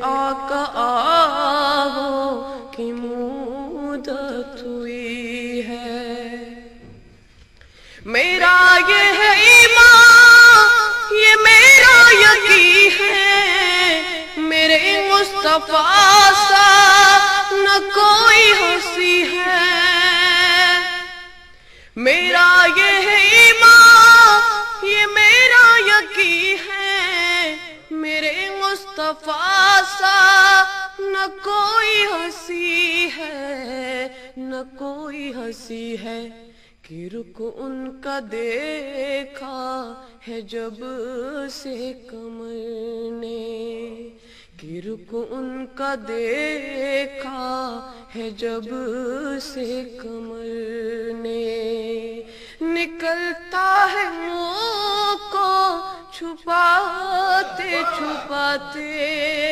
آقا آہو کی مدت ہوئی ہے۔ میرا یہ ہے ایمان، یہ میرا یقین ہے، میرے مصطفیٰ سا نہ کوئی ہنسی ہے۔ میرا یہ ہے ایمان، یہ میرا یقین ہے، میرے مصطفیٰ سا نہ کوئی ہنسی ہے، نہ کوئی ہنسی ہے۔ کہ رخ ان کا دیکھا ہے جب سے قمر نے، کہ رخ ان کا دیکھا ہے جب سے قمر نے، نکلتا ہے منہ کو چھپاتے چھپاتے